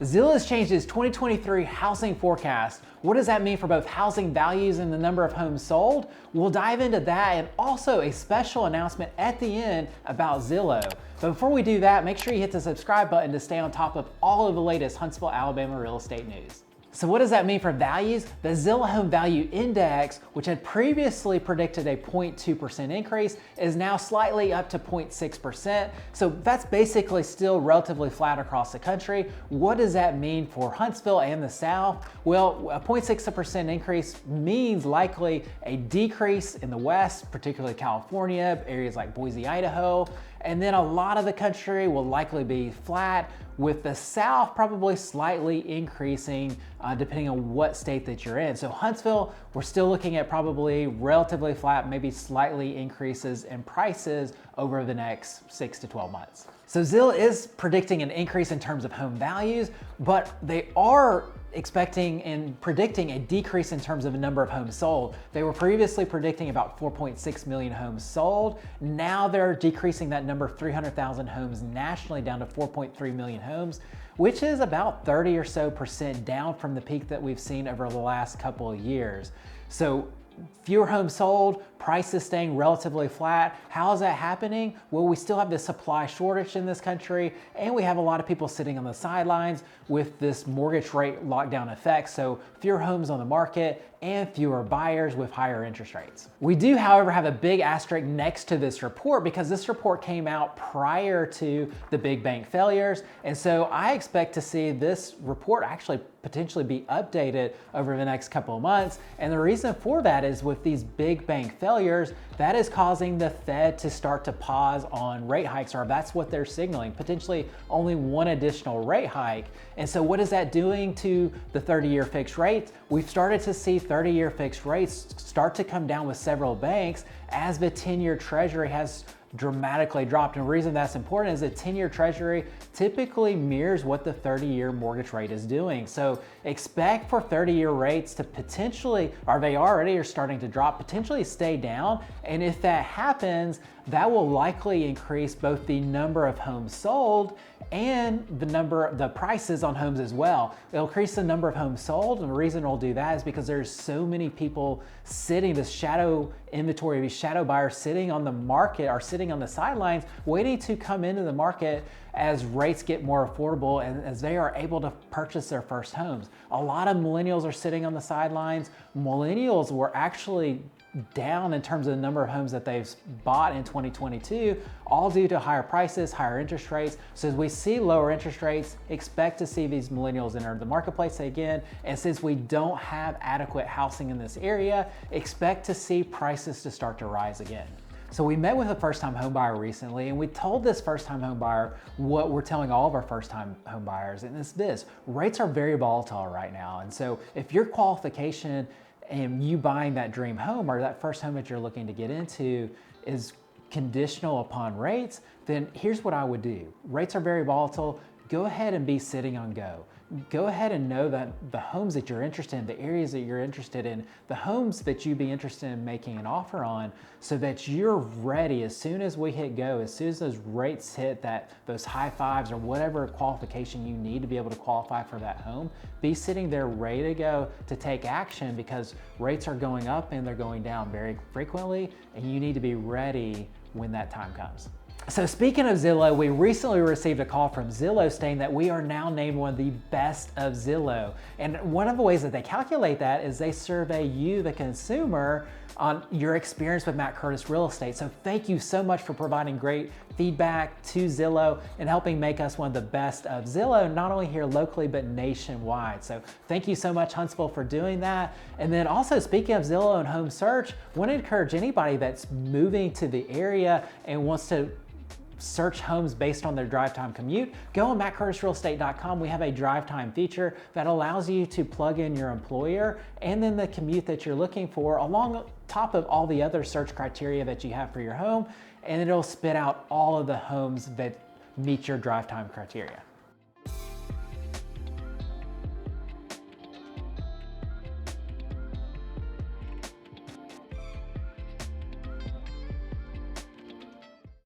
Zillow has changed its 2023 housing forecast. What does that mean for both housing values and the number of homes sold? We'll dive into that and also a special announcement at the end about Zillow. But before we do that, make sure you hit the subscribe button to stay on top of all of the latest Huntsville, Alabama real estate news. So what does that mean for values? The Zillow Home Value Index, which had previously predicted a 0.2% increase, is now slightly up to 0.6%. So that's basically still relatively flat across the country. What does that mean for Huntsville and the South? Well, a 0.6% increase means likely a decrease in the West, particularly California, areas like Boise, Idaho. And then a lot of the country will likely be flat, with the South probably slightly increasing depending on what state that you're in. So Huntsville, we're still looking at probably relatively flat, maybe slightly increases in prices over the next 6 to 12 months. So Zillow is predicting an increase in terms of home values, but they are expecting and predicting a decrease in terms of the number of homes sold. They were previously predicting about 4.6 million homes sold. Now they're decreasing that number of 300,000 homes nationally down to 4.3 million homes, which is about 30% or so down from the peak that we've seen over the last couple of years. So fewer homes sold, prices staying relatively flat. How is that happening? Well, we still have this supply shortage in this country, and we have a lot of people sitting on the sidelines with this mortgage rate lockdown effect. So fewer homes on the market and fewer buyers with higher interest rates. We do, however, have a big asterisk next to this report because this report came out prior to the big bank failures. And so I expect to see this report actually potentially be updated over the next couple of months. And the reason for that is with these big bank failures, that is causing the Fed to start to pause on rate hikes, or that's what they're signaling, potentially only one additional rate hike. And so what is that doing to the 30-year fixed rates? We've started to see 30-year fixed rates start to come down with several banks as the 10-year Treasury has dramatically dropped. And the reason that's important is the 10-year Treasury typically mirrors what the 30-year mortgage rate is doing. So expect for 30-year rates to potentially, or they already are starting to drop, potentially stay down. And if that happens, that will likely increase both the number of homes sold and the prices on homes as well. It'll increase the number of homes sold, and the reason it'll do that is because there's so many people sitting, this shadow inventory, these shadow buyers sitting on the market or sitting on the sidelines waiting to come into the market as rates get more affordable and as they are able to purchase their first homes. A lot of millennials are sitting on the sidelines. Millennials were actually down in terms of the number of homes that they've bought in 2022, all due to higher prices, higher interest rates. So as we see lower interest rates, expect to see these millennials enter the marketplace again. And since we don't have adequate housing in this area, expect to see prices to start to rise again. So we met with a first-time home buyer recently, and we told this first-time home buyer what we're telling all of our first-time home buyers, and it's this: rates are very volatile right now. And so if your qualification and you buying that dream home or that first home that you're looking to get into is conditional upon rates, then here's what I would do. Rates are very volatile. Go ahead and be sitting on go. Go ahead and know that the homes that you're interested in, the areas that you're interested in, the homes that you'd be interested in making an offer on, so that you're ready as soon as we hit go, as soon as those rates hit those high fives or whatever qualification you need to be able to qualify for that home, be sitting there ready to go to take action, because rates are going up and they're going down very frequently, and you need to be ready when that time comes. So speaking of Zillow, we recently received a call from Zillow stating that we are now named one of the best of Zillow. And one of the ways that they calculate that is they survey you, the consumer, on your experience with Matt Curtis Real Estate. So thank you so much for providing great feedback to Zillow and helping make us one of the best of Zillow, not only here locally, but nationwide. So thank you so much, Huntsville, for doing that. And then also, speaking of Zillow and home search, I want to encourage anybody that's moving to the area and wants to search homes based on their drive time commute, go on mattcurtisrealestate.com. We have a drive time feature that allows you to plug in your employer and then the commute that you're looking for along top of all the other search criteria that you have for your home, and it'll spit out all of the homes that meet your drive time criteria.